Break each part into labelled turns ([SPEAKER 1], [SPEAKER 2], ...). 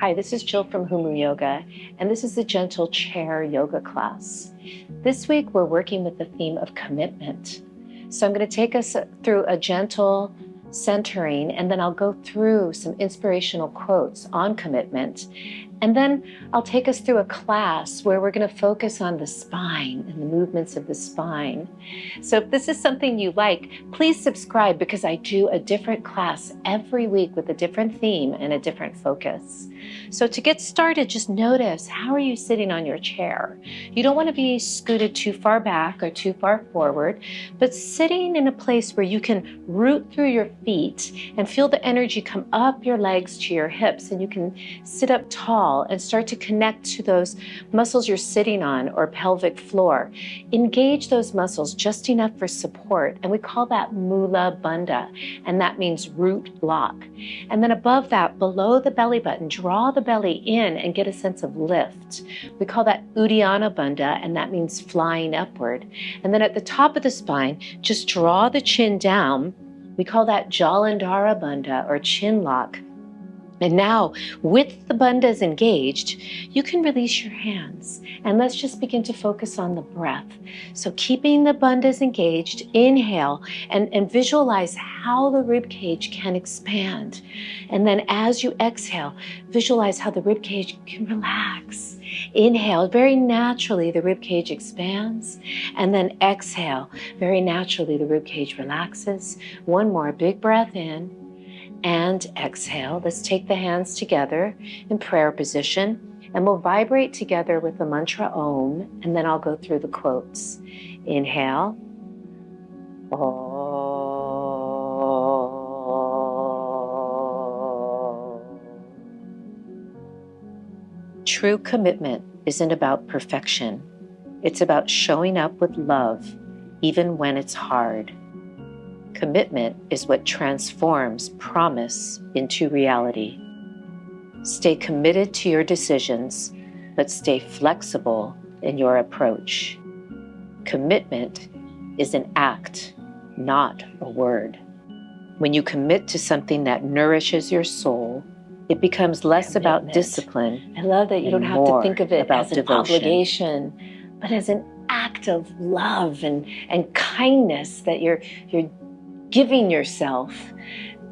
[SPEAKER 1] Hi, this is Jill from Humu Yoga, and this is the Gentle Chair Yoga class. This week, we're working with the theme of commitment. So I'm going to take us through a gentle centering, and then I'll go through some inspirational quotes on commitment. And then I'll take us through a class where we're going to focus on the spine and the movements of the spine. So if this is something you like, please subscribe because I do a different class every week with a different theme and a different focus. So to get started, just notice, how are you sitting on your chair? You don't want to be scooted too far back or too far forward, but sitting in a place where you can root through your feet and feel the energy come up your legs to your hips, and you can sit up tall and start to connect to those muscles you're sitting on or pelvic floor. Engage those muscles just enough for support, and we call that Mula Bandha, and that means root block. And then above that, below the belly button, draw the belly in and get a sense of lift. We call that Uddiyana Bandha, and that means flying upward. And then at the top of the spine, just draw the chin down. We call that Jalandhara Bandha, or chin lock. And now, with the bandhas engaged, you can release your hands. And let's just begin to focus on the breath. So keeping the bandhas engaged, inhale and visualize how the rib cage can expand. And then as you exhale, visualize how the rib cage can relax. Inhale, very naturally the rib cage expands. And then exhale, very naturally the rib cage relaxes. One more big breath in. And exhale. Let's take the hands together in prayer position, and we'll vibrate together with the mantra Om, and then I'll go through the quotes. Inhale. Om. True commitment isn't about perfection. It's about showing up with love, even when it's hard. Commitment is what transforms promise into reality. Stay committed to your decisions, but stay flexible in your approach. Commitment is an act, not a word. When you commit to something that nourishes your soul, it becomes less about discipline. I love that you don't have to think of it as an obligation, but as an act of love and kindness that you're giving yourself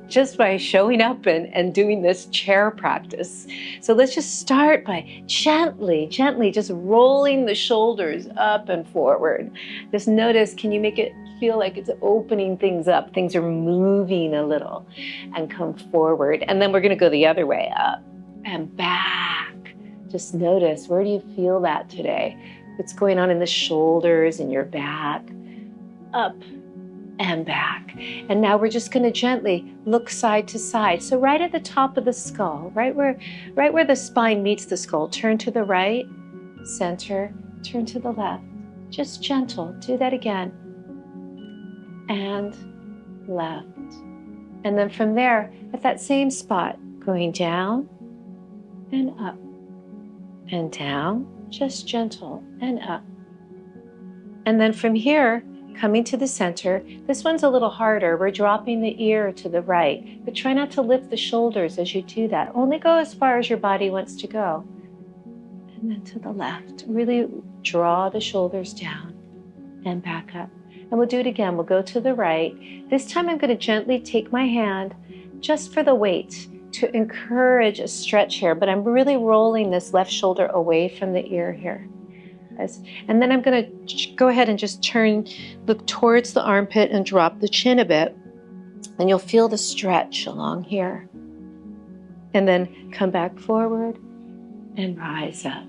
[SPEAKER 1] just by showing up and doing this chair practice. So let's just start by gently just rolling the shoulders up and forward. Just notice, can you make it feel like it's opening things up? Things are moving a little, and come forward. And then we're going to go the other way, up and back. Just notice, where do you feel that today? What's going on in the shoulders and your back? Up and back. And now we're just going to gently look side to side. So right at the top of the skull, right where the spine meets the skull, turn to the right, center, turn to the left. Just gentle. Do that again. And left. And then from there, at that same spot, going down and up and down, just gentle and up. And then from here, coming to the center, this one's a little harder. We're dropping the ear to the right, but try not to lift the shoulders as you do that. Only go as far as your body wants to go. And then to the left, really draw the shoulders down and back up. And we'll do it again. We'll go to the right. This time I'm going to gently take my hand just for the weight to encourage a stretch here, but I'm really rolling this left shoulder away from the ear here. And then I'm going to go ahead and just look towards the armpit and drop the chin a bit. And you'll feel the stretch along here. And then come back forward and rise up.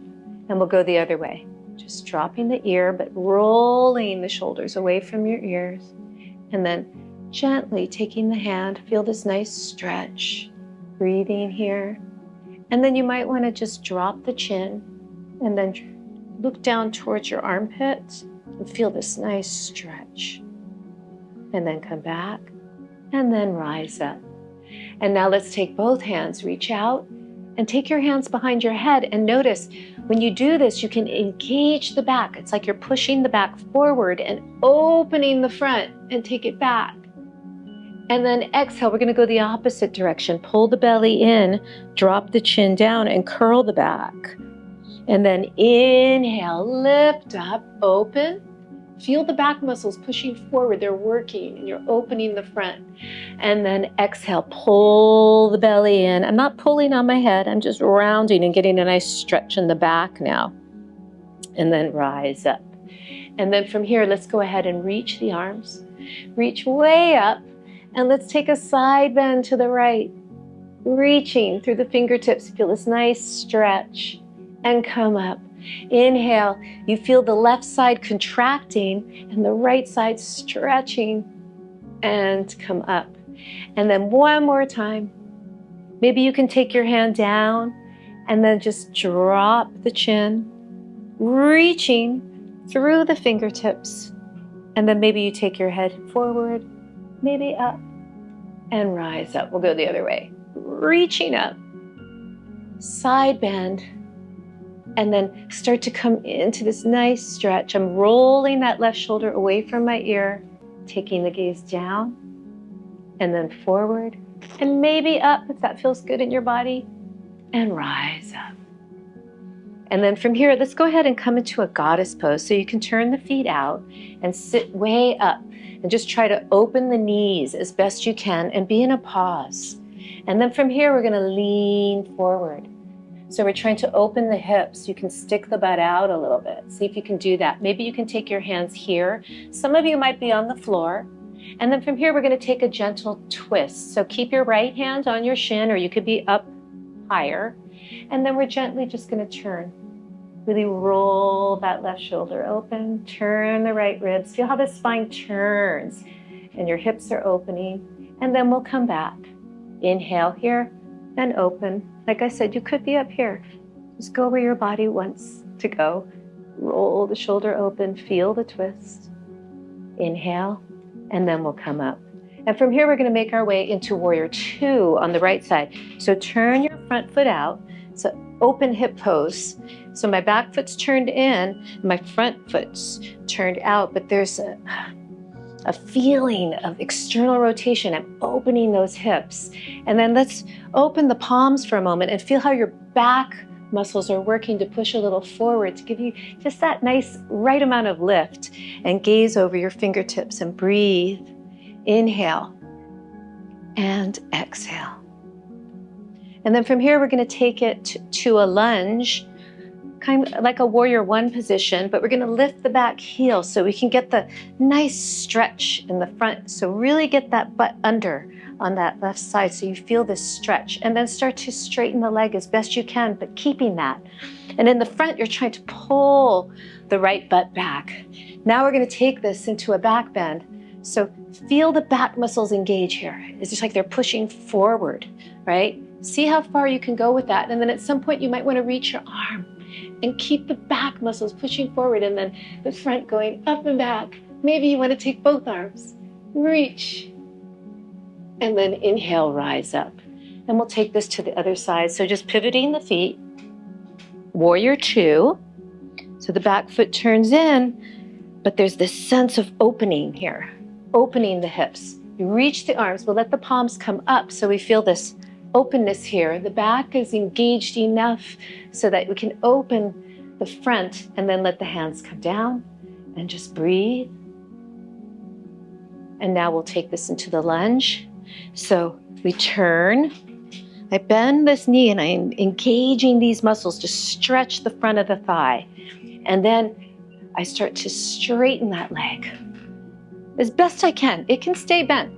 [SPEAKER 1] And we'll go the other way. Just dropping the ear, but rolling the shoulders away from your ears. And then gently taking the hand, feel this nice stretch. Breathing here. And then you might want to just drop the chin and then look down towards your armpits and feel this nice stretch. And then come back and then rise up. And now let's take both hands, reach out and take your hands behind your head, and notice when you do this, you can engage the back. It's like you're pushing the back forward and opening the front, and take it back. And then exhale, we're going to go the opposite direction. Pull the belly in, drop the chin down, and curl the back. And then inhale, lift up, open. Feel the back muscles pushing forward. They're working, and you're opening the front. And then exhale, pull the belly in. I'm not pulling on my head. I'm just rounding and getting a nice stretch in the back now. And then rise up. And then from here, let's go ahead and reach the arms. Reach way up. And let's take a side bend to the right. Reaching through the fingertips. Feel this nice stretch. And come up. Inhale, you feel the left side contracting and the right side stretching, and come up. And then one more time. Maybe you can take your hand down and then just drop the chin, reaching through the fingertips. And then maybe you take your head forward, maybe up, and rise up. We'll go the other way. Reaching up, side bend, and then start to come into this nice stretch. I'm rolling that left shoulder away from my ear, taking the gaze down, and then forward, and maybe up if that feels good in your body, and rise up. And then from here, let's go ahead and come into a goddess pose. So you can turn the feet out and sit way up and just try to open the knees as best you can and be in a pause. And then from here, we're going to lean forward. So we're trying to open the hips. You can stick the butt out a little bit. See if you can do that. Maybe you can take your hands here. Some of you might be on the floor. And then from here, we're going to take a gentle twist. So keep your right hand on your shin, or you could be up higher. And then we're gently just going to turn. Really roll that left shoulder open. Turn the right ribs. Feel how the spine turns and your hips are opening. And then we'll come back. Inhale here and open. Like I said, you could be up here. Just go where your body wants to go. Roll the shoulder open, feel the twist. Inhale, and then we'll come up. And from here, we're going to make our way into Warrior Two on the right side. So turn your front foot out. So open hip pose. So my back foot's turned in, my front foot's turned out, but there's a feeling of external rotation. I'm opening those hips. And then let's open the palms for a moment and feel how your back muscles are working to push a little forward to give you just that nice right amount of lift. And gaze over your fingertips and breathe. Inhale and exhale. And then from here, we're going to take it to a lunge, kind of like a Warrior One position, but we're going to lift the back heel so we can get the nice stretch in the front. So really get that butt under on that left side so you feel this stretch, and then start to straighten the leg as best you can, but keeping that. And in the front, you're trying to pull the right butt back. Now we're going to take this into a back bend. So feel the back muscles engage here. It's just like they're pushing forward, right? See how far you can go with that. And then at some point, you might want to reach your arm and keep the back muscles pushing forward, and then the front going up and back. Maybe you want to take both arms, reach, and then inhale, rise up. And we'll take this to the other side. So just pivoting the feet, Warrior Two. So the back foot turns in, but there's this sense of opening here, opening the hips. You reach the arms, we'll let the palms come up so we feel this openness here. The back is engaged enough so that we can open the front, and then let the hands come down and just breathe. And now we'll take this into the lunge. So we turn, I bend this knee and I'm engaging these muscles to stretch the front of the thigh. And then I start to straighten that leg as best I can. It can stay bent,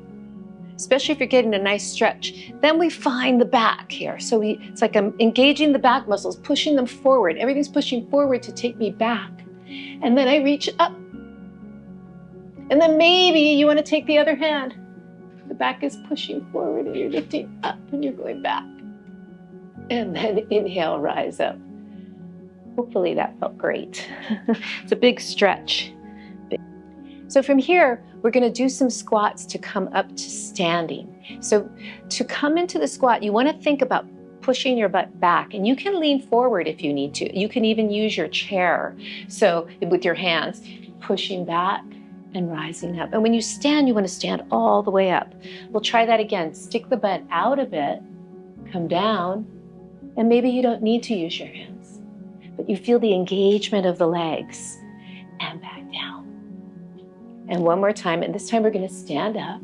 [SPEAKER 1] especially if you're getting a nice stretch. Then we find the back here. So it's like I'm engaging the back muscles, pushing them forward. Everything's pushing forward to take me back. And then I reach up. And then maybe you want to take the other hand. The back is pushing forward and you're lifting up and you're going back. And then inhale, rise up. Hopefully that felt great. It's a big stretch. So from here, we're going to do some squats to come up to standing. So to come into the squat, you want to think about pushing your butt back, and you can lean forward if you need to. You can even use your chair. So with your hands, pushing back and rising up. And when you stand, you want to stand all the way up. We'll try that again. Stick the butt out a bit, come down, and maybe you don't need to use your hands, but you feel the engagement of the legs, and back down. And one more time, and this time we're going to stand up.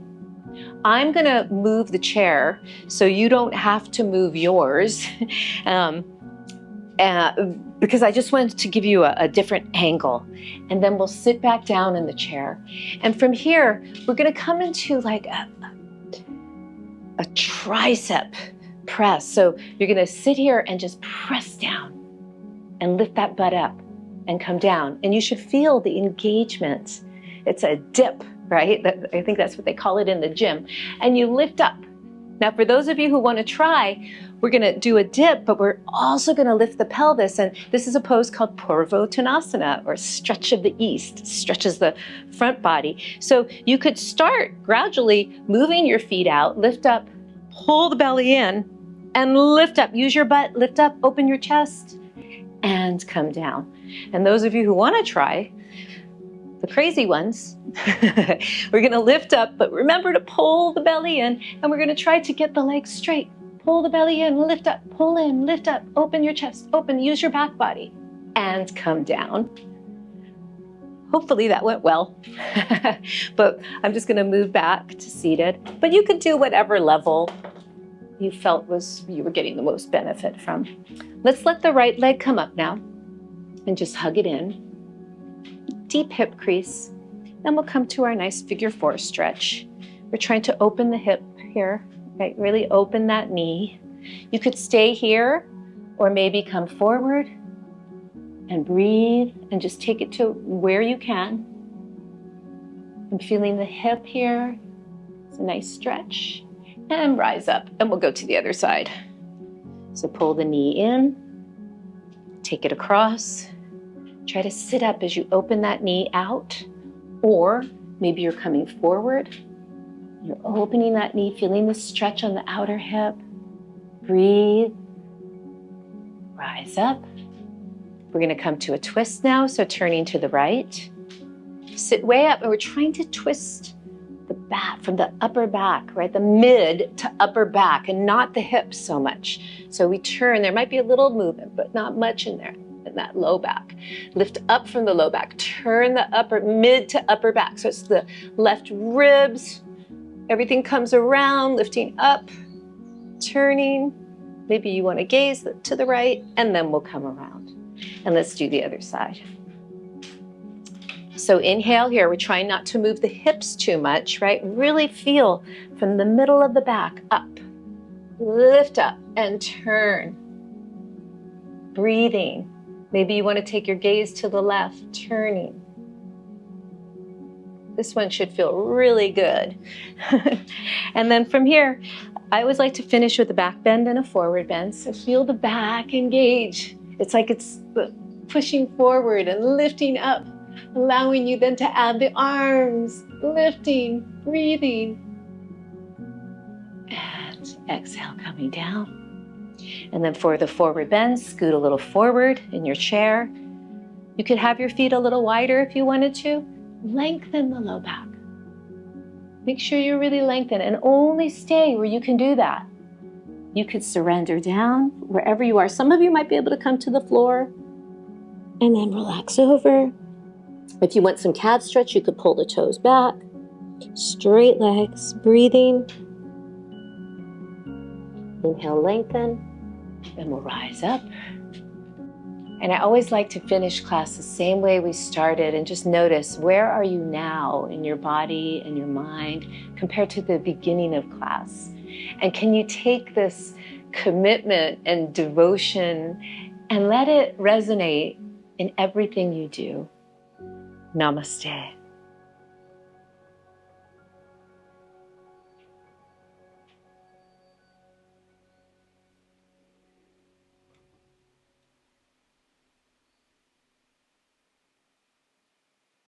[SPEAKER 1] I'm going to move the chair so you don't have to move yours. Because I just wanted to give you a different angle. And then we'll sit back down in the chair. And from here, we're gonna come into like a tricep press. So you're gonna sit here and just press down and lift that butt up and come down. And you should feel the engagement. It's a dip, right? I think that's what they call it in the gym. And you lift up. Now, for those of you who want to try, we're going to do a dip, but we're also going to lift the pelvis. And this is a pose called Purvottanasana, or stretch of the east, stretches the front body. So you could start gradually moving your feet out, lift up, pull the belly in, and lift up. Use your butt, lift up, open your chest, and come down. And those of you who want to try, the crazy ones, we're going to lift up, but remember to pull the belly in, and we're going to try to get the legs straight. Pull the belly in, lift up, pull in, lift up, open your chest, open, use your back body, and come down. Hopefully that went well, but I'm just going to move back to seated. But you could do whatever level you felt you were getting the most benefit from. Let's let the right leg come up now and just hug it in. Deep hip crease. Then we'll come to our nice figure 4 stretch. We're trying to open the hip here, right? Really open that knee. You could stay here or maybe come forward and breathe and just take it to where you can. I'm feeling the hip here. It's a nice stretch. And rise up, and we'll go to the other side. So pull the knee in, take it across. Try to sit up as you open that knee out, or maybe you're coming forward. You're opening that knee, feeling the stretch on the outer hip. Breathe. Rise up. We're going to come to a twist now, so turning to the right. Sit way up, and we're trying to twist the back, from the upper back, right? The mid to upper back, and not the hips so much. So we turn. There might be a little movement, but not much in there. In that low back. Lift up from the low back. Turn the upper, mid to upper back. So it's the left ribs. Everything comes around, lifting up, turning. Maybe you want to gaze to the right, and then we'll come around. And let's do the other side. So inhale here. We're trying not to move the hips too much, right? Really feel from the middle of the back up. Lift up and turn. Breathing. Maybe you want to take your gaze to the left, turning. This one should feel really good. And then from here, I always like to finish with a back bend and a forward bend. So feel the back engage. It's like it's pushing forward and lifting up, allowing you then to add the arms, lifting, breathing. And exhale, coming down. And then for the forward bend, scoot a little forward in your chair. You could have your feet a little wider if you wanted to. Lengthen the low back. Make sure you really lengthen, and only stay where you can do that. You could surrender down wherever you are. Some of you might be able to come to the floor and then relax over. If you want some calf stretch, you could pull the toes back. Straight legs, breathing. Inhale, lengthen, and we'll rise up. And I always like to finish class the same way we started, and just notice, where are you now in your body and your mind compared to the beginning of class? And can you take this commitment and devotion and let it resonate in everything you do? Namaste.